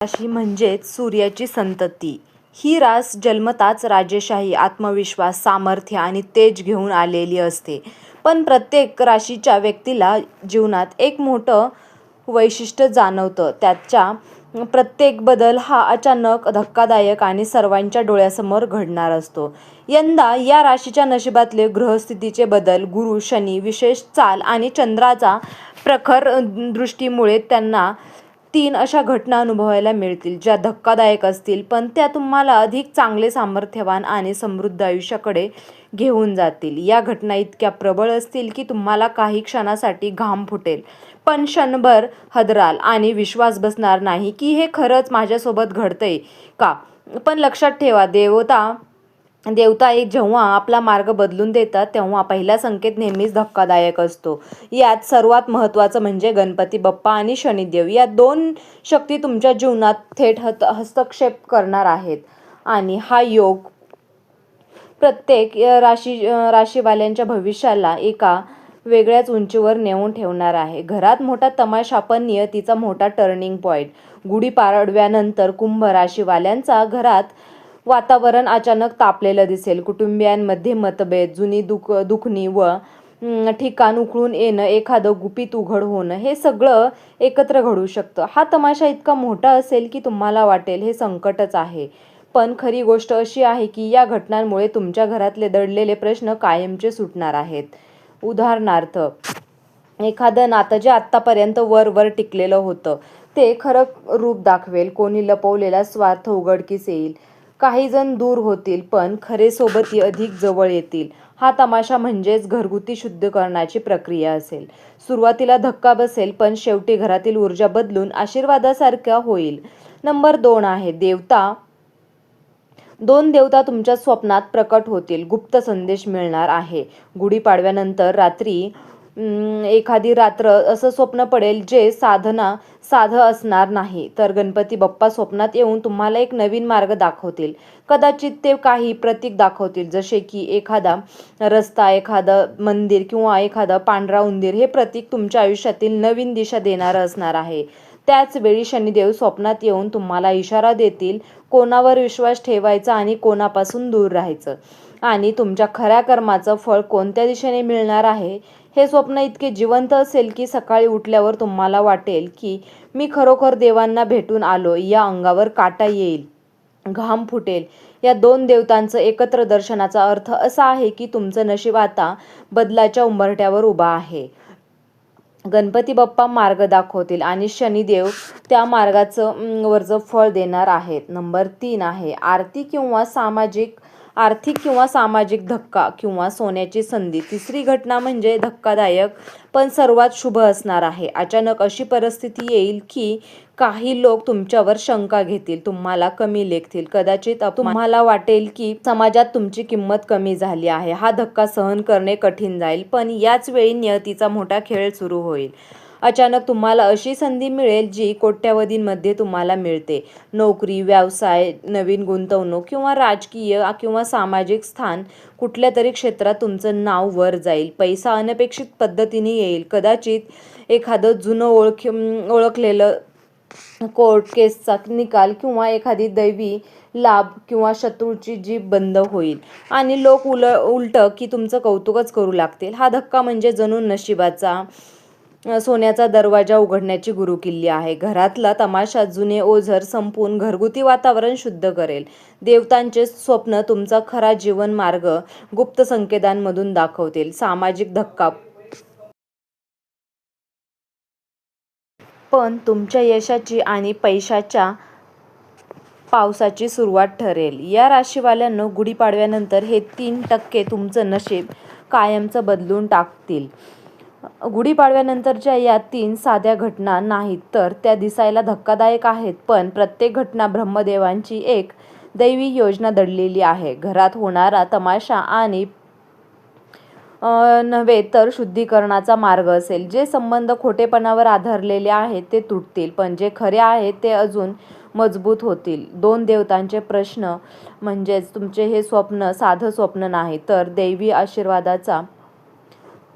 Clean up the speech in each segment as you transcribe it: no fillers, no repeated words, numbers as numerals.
राशी म्हणजेच सूर्याची संतती. ही रास जन्मताच राजेशाही, आत्मविश्वास, सामर्थ्य आणि तेज घेऊन आलेली असते. पण प्रत्येक राशीच्या व्यक्तीला जीवनात एक मोठं वैशिष्ट्य जाणवतं. त्याचा प्रत्येक बदल हा अचानक, धक्कादायक आणि सर्वांच्या डोळ्यासमोर घडणार असतो. यंदा या राशीच्या नशिबातले ग्रहस्थितीचे बदल, गुरु, शनी विशेष चाल आणि चंद्राचा प्रखर दृष्टीमुळे त्यांना 3 अशा घटना अनुभवायला मिळतील, ज्या धक्कादायक असतील, पण त्या तुम्हाला अधिक चांगले, सामर्थ्यवान आणि समृद्ध आयुष्याकडे घेऊन जातील. या घटना इतक्या प्रबळ असतील की तुम्हाला काही क्षणासाठी घाम फुटेल, पण क्षणभर हादराल आणि विश्वास बसणार नाही की हे खरंच माझ्यासोबत घडतंय का? पण लक्षात ठेवा, देवता जेव्हा आपला मार्ग बदलून देतात तेव्हा पहिला संकेत नेहमीच धक्कादायक असतो. यात सर्वात महत्त्वाचं म्हणजे गणपती बाप्पा आणि शनिदेव या 2 शक्ती तुमच्या जीवनात थेट हस्तक्षेप करणार आहेत. आणि हा योग प्रत्येक राशीवाल्यांच्या भविष्याला एका वेगळ्याच उंचीवर नेऊन ठेवणार आहे. घरात मोठा तमाशा, पण नियतीचा मोठा टर्निंग पॉइंट. गुढीपाडव्यानंतर कुंभ राशीवाल्यांचा घरात वातावरण अचानक तापलेलं दिसेल. कुटुंबियांमध्ये मतभेद, जुनी दुखणी व ठिकाण उकळून येणं, एखादं गुपित उघड होणं, हे सगळं एकत्र घडू शकतं. हा तमाशा इतका मोठा असेल की तुम्हाला वाटेल हे संकटच आहे, पण खरी गोष्ट अशी आहे की या घटनांमुळे तुमच्या घरातले दडलेले प्रश्न कायमचे सुटणार आहेत. उदाहरणार्थ, एखादं नातं जे आत्तापर्यंत वर टिकलेलं होतं ते खरं रूप दाखवेल. कोणी लपवलेला स्वार्थ उघडकीस येईल. काही जण दूर होतील, पण खरे सोबती अधिक जवळ येतील. हा तमाशा म्हणजेच घरगुती शुद्धीकरणाची प्रक्रिया असेल. सुरुवातीला धक्का बसेल, पण शेवटी घरातील ऊर्जा बदलून आशीर्वादासारखा होईल. नंबर 2 आहे देवता. 2 देवता तुमच्या स्वप्नात प्रकट होतील. गुप्त संदेश मिळणार आहे. गुढीपाडव्यानंतर रात्री एखादी रात्र असं स्वप्न पडेल जे साधं असणार नाही, तर गणपती बाप्पा स्वप्नात येऊन तुम्हाला एक नवीन मार्ग दाखवतील. कदाचित ते काही प्रतीक दाखवतील, जसे की एखादा रस्ता, एखादं मंदिर किंवा एखादा पांढरा उंदीर. हे प्रतीक तुमच्या आयुष्यातील नवीन दिशा देणारं असणार आहे. त्याच वेळी शनिदेव स्वप्नात येऊन तुम्हाला इशारा देतील, कोणावर विश्वास ठेवायचा आणि कोणापासून दूर राहायचं. आणि तुमच्या खऱ्या कर्माचं फळ कोणत्या दिशेने मिळणार आहे हे स्वप्न इतके जिवंत असेल की सकाळी उठल्यावर तुम्हाला वाटेल की मी खरोखर देवांना भेटून आलो. या अंगावर काटा येईल, घाम फुटेल. या 2 देवतांचं एकत्र दर्शनाचा अर्थ असा आहे की तुमचं नशीब आता बदलाच्या उंबरठ्यावर उभा आहे. गणपती बाप्पा मार्ग दाखवतील आणि शनिदेव त्या मार्गाचं वरचं फळ देणार आहेत. नंबर 3 आहे आर्थिक किंवा सामाजिक धक्का किंवा सोन्याची संधी. तिसरी घटना म्हणजे धक्कादायक पण सर्वात शुभ असणार आहे. अचानक अशी परिस्थिती येईल की काही लोक तुमच्यावर शंका घेतील, तुम्हाला कमी लेखतील. कदाचित तुम्हाला वाटेल की समाजात तुमची किंमत कमी झाली आहे. हा धक्का सहन करणे कठीण जाईल, पण याच वेळी नियतीचा मोठा खेळ सुरू होईल. अचानक तुम्हाला अशी संधी मिळेल जी कोट्यवधींमध्ये तुम्हाला मिळते. नोकरी, व्यवसाय, नवीन गुंतवणूक किंवा राजकीय किंवा सामाजिक स्थान, कुठल्या तरी क्षेत्रात तुमचं नाव वर जाईल. पैसा अनपेक्षित पद्धतीने येईल. कदाचित एखादं जुनं ओळखलेलं कोर्ट केसचा निकाल किंवा एखादी दैवी लाभ किंवा शत्रूची जीभ बंद होईल आणि लोक उलट की तुमचं कौतुकच करू लागतील. हा धक्का म्हणजे जणू नशिबाचा सोन्याचा दरवाजा उघडण्याची गुरुकिल्ली आहे. घरातला तमाशा, जुने ओझर संपून घरगुती वातावरण शुद्ध करेल. देवतांचे स्वप्न तुमचा खरा जीवन मार्ग गुप्त संकेतांमधून दाखवतील. सामाजिक धक्का पण तुमच्या यशाची आणि पैशाच्या पावसाची सुरुवात ठरेल. या राशीवाल्यांनो, गुढीपाडव्यानंतर हे 3% तुमचं नशीब कायमचं बदलून टाकतील. गुढीपाडव्यानंतरच्या या 3 साध्या घटना नाहीत, तर त्या दिसायला धक्कादायक आहेत, पण प्रत्येक घटना ब्रह्मदेवांची एक दैवी योजना दडलेली आहे. घरात होणारा तमाशा आणि नव्हे तर शुद्धीकरणाचा मार्ग असेल. जे संबंध खोटेपणावर आधारलेले आहेत ते तुटतील, पण जे खरे आहेत ते अजून मजबूत होतील. 2 देवतांचे प्रश्न म्हणजेच तुमचे हे स्वप्न साधं स्वप्न नाही, तर दैवी आशीर्वादाचा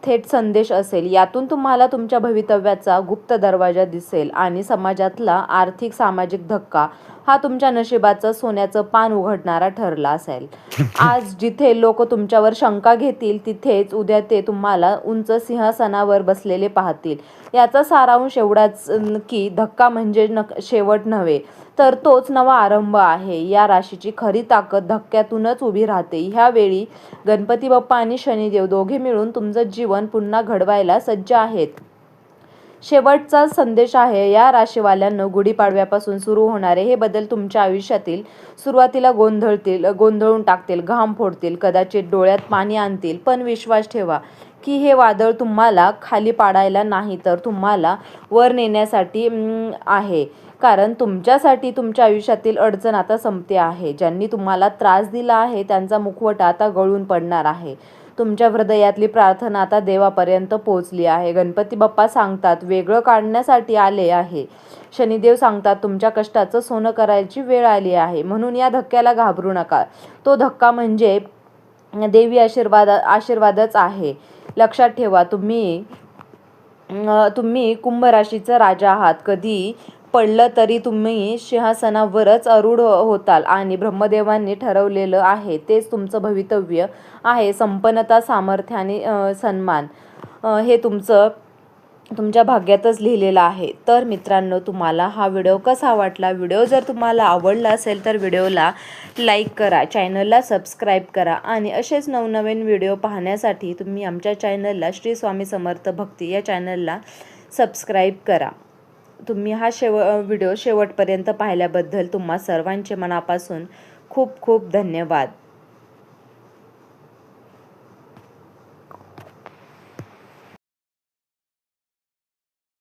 थेट संदेश असेल. यातून तुम्हाला तुमच्या भवितव्याचा गुप्त दरवाजा दिसेल आणि समाजातला आर्थिक सामाजिक धक्का हा तुमच्या नशिबाचं सोन्याचं पान उघडणारा ठरला असेल. आज जिथे लोक तुमच्यावर शंका घेतील तिथेच उद्या ते तुम्हाला उंच सिंहासनावर बसलेले पाहतील. याचा सारांश एवढाच की धक्का म्हणजे शेवट नव्हे तर तोच नवा आरंभ आहे. या राशीची खरी ताकद धक्क्यातूनच उभी राहते. ह्यावेळी गणपती बाप्पा आणि शनिदेव दोघे मिळून तुमचं जीवन पुन्हा घडवायला सज्ज आहेत. शेवटचा संदेश आहे. या राशीवाल्यांना गुढीपाडव्यापासून सुरू होणारे हे बदल तुमच्या आयुष्यातील सुरुवातीला गोंधळून टाकतील, घाम फोडतील, कदाचित डोळ्यात पाणी आणतील. पण विश्वास ठेवा की हे वादळ तुम्हाला खाली पाडायला नाही तर तुम्हाला वर नेण्यासाठी आहे. कारण तुमच्यासाठी तुमच्या आयुष्यातील अडचण आता संपते आहे. ज्यांनी तुम्हाला त्रास दिला आहे त्यांचा मुखवटा आता गळून पडणार आहे. तुमच्या हृदयातली प्रार्थना आता देवापर्यंत पोहोचली आहे. गणपती बाप्पा सांगतात वेगळं काढण्यासाठी आले आहे. शनिदेव सांगतात तुमच्या कष्टाचं सोनं करायची वेळ आली आहे. म्हणून या धक्क्याला घाबरू नका. तो धक्का म्हणजे देवी आशीर्वादच आहे. लक्षात ठेवा तुम्ही कुंभ राशीचा राजा आहात. कधी पडलं तरी तुम्ही सिंहासनावरच आरूढ होताल आणि ब्रह्मदेवांनी ठरवलेलं आहे तेच तुमचं भवितव्य आहे. संपन्नता, सामर्थ्य आणि सन्मान हे तुमच्या भाग्यातच लिहिलेलं आहे. तर मित्रांनो, तुम्हाला हा व्हिडिओ कसा वाटला? व्हिडिओ जर तुम्हाला आवडला असेल तर व्हिडिओला लाईक करा, चॅनलला सबस्क्राईब करा आणि असेच नवनवीन व्हिडिओ पाहण्यासाठी तुम्ही आमच्या चॅनलला श्री स्वामी समर्थ भक्ती या चॅनलला सबस्क्राईब करा. तुम्ही हा व्हिडिओ शेवटपर्यंत पाहिल्याबद्दल तुम्हा सर्वांचे मनापासून खूप खूप धन्यवाद.